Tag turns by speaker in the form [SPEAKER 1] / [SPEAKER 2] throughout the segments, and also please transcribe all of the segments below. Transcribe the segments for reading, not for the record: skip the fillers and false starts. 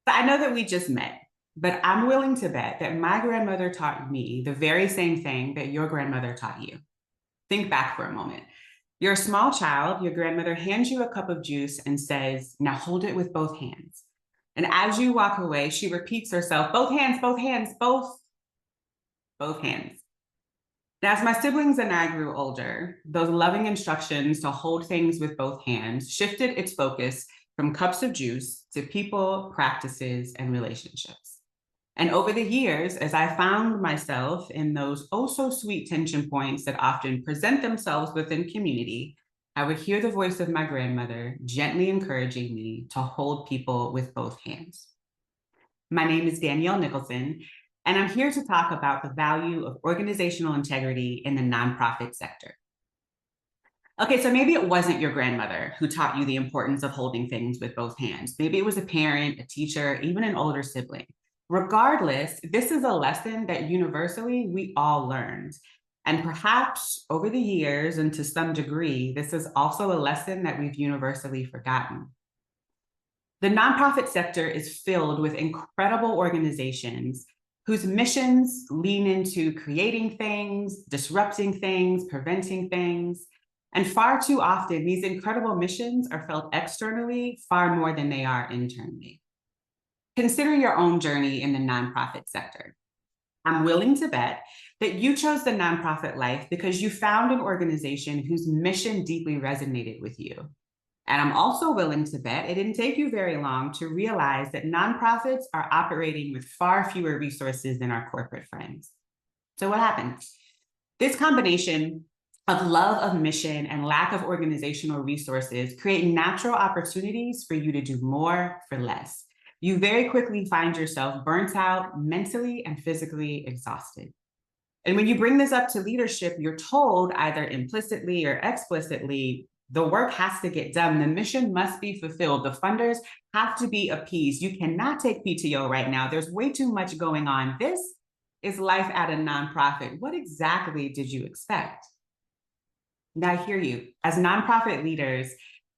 [SPEAKER 1] So I know that we just met, but I'm willing to bet that my grandmother taught me the very same thing that your grandmother taught you. Think back for a moment. You're a small child, your grandmother hands you a cup of juice and says, now hold it with both hands. And as you walk away, she repeats herself, both hands, both hands. Now, as my siblings and I grew older, those loving instructions to hold things with both hands shifted its focus from cups of juice to people, practices, and relationships. And over the years, as I found myself in those oh so sweet tension points that often present themselves within community, I would hear the voice of my grandmother gently encouraging me to hold people with both hands. My name is Danielle Nicholson, and I'm here to talk about the value of organizational integrity in the nonprofit sector. Okay, so maybe it wasn't your grandmother who taught you the importance of holding things with both hands. Maybe it was a parent, a teacher, even an older sibling. Regardless, this is a lesson that universally we all learned. And perhaps over the years, and to some degree, this is also a lesson that we've universally forgotten. The nonprofit sector is filled with incredible organizations whose missions lean into creating things, disrupting things, preventing things. And far too often, these incredible missions are felt externally far more than they are internally. Consider your own journey in the nonprofit sector. I'm willing to bet that you chose the nonprofit life because you found an organization whose mission deeply resonated with you. And I'm also willing to bet it didn't take you very long to realize that nonprofits are operating with far fewer resources than our corporate friends. So what happened? This combination of love of mission and lack of organizational resources create natural opportunities for you to do more for less. You very quickly find yourself burnt out, mentally and physically exhausted. And when you bring this up to leadership, you're told either implicitly or explicitly, the work has to get done. The mission must be fulfilled. The funders have to be appeased. You cannot take PTO right now. There's way too much going on. This is life at a nonprofit. What exactly did you expect? Now, I hear you. As nonprofit leaders,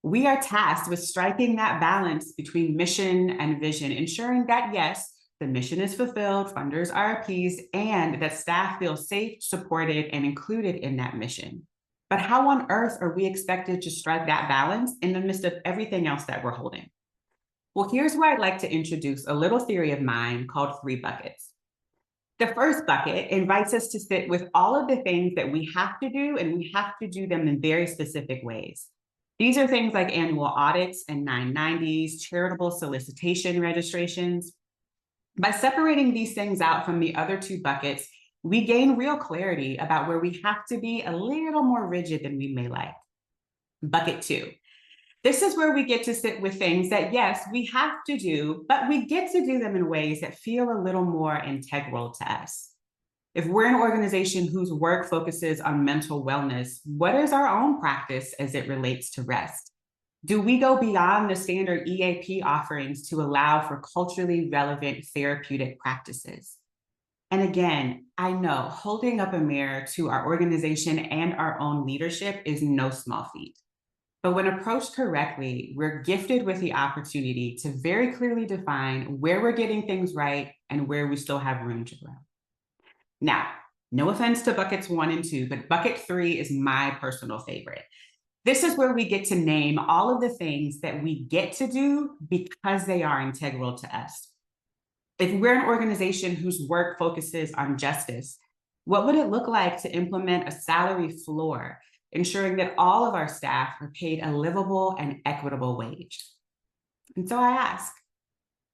[SPEAKER 1] we are tasked with striking that balance between mission and vision, ensuring that, yes, the mission is fulfilled, funders are appeased, and that staff feel safe, supported, and included in that mission. But how on earth are we expected to strike that balance in the midst of everything else that we're holding? Well, here's where I'd like to introduce a little theory of mine called 3 buckets. The first bucket invites us to sit with all of the things that we have to do, and we have to do them in very specific ways. These are things like annual audits and 990s, charitable solicitation registrations. By separating these things out from the other 2 buckets, we gain real clarity about where we have to be a little more rigid than we may like. Bucket 2. This is where we get to sit with things that, yes, we have to do, but we get to do them in ways that feel a little more integral to us. If we're an organization whose work focuses on mental wellness, what is our own practice as it relates to rest? Do we go beyond the standard EAP offerings to allow for culturally relevant therapeutic practices? And again, I know holding up a mirror to our organization and our own leadership is no small feat. But when approached correctly, we're gifted with the opportunity to very clearly define where we're getting things right and where we still have room to grow. Now, no offense to buckets 1 and 2, but bucket 3 is my personal favorite. This is where we get to name all of the things that we get to do because they are integral to us. If we're an organization whose work focuses on justice, what would it look like to implement a salary floor, ensuring that all of our staff are paid a livable and equitable wage? And so I ask,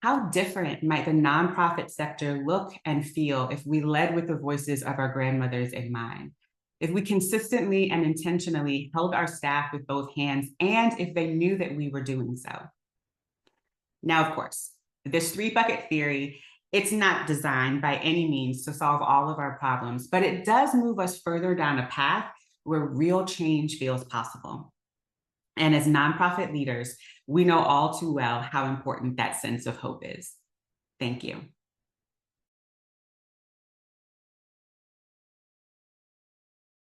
[SPEAKER 1] how different might the nonprofit sector look and feel if we led with the voices of our grandmothers in mind? If we consistently and intentionally held our staff with both hands, and if they knew that we were doing so? Now, of course, this 3-bucket theory, it's not designed by any means to solve all of our problems, but it does move us further down a path where real change feels possible. And as nonprofit leaders, we know all too well how important that sense of hope is. Thank you.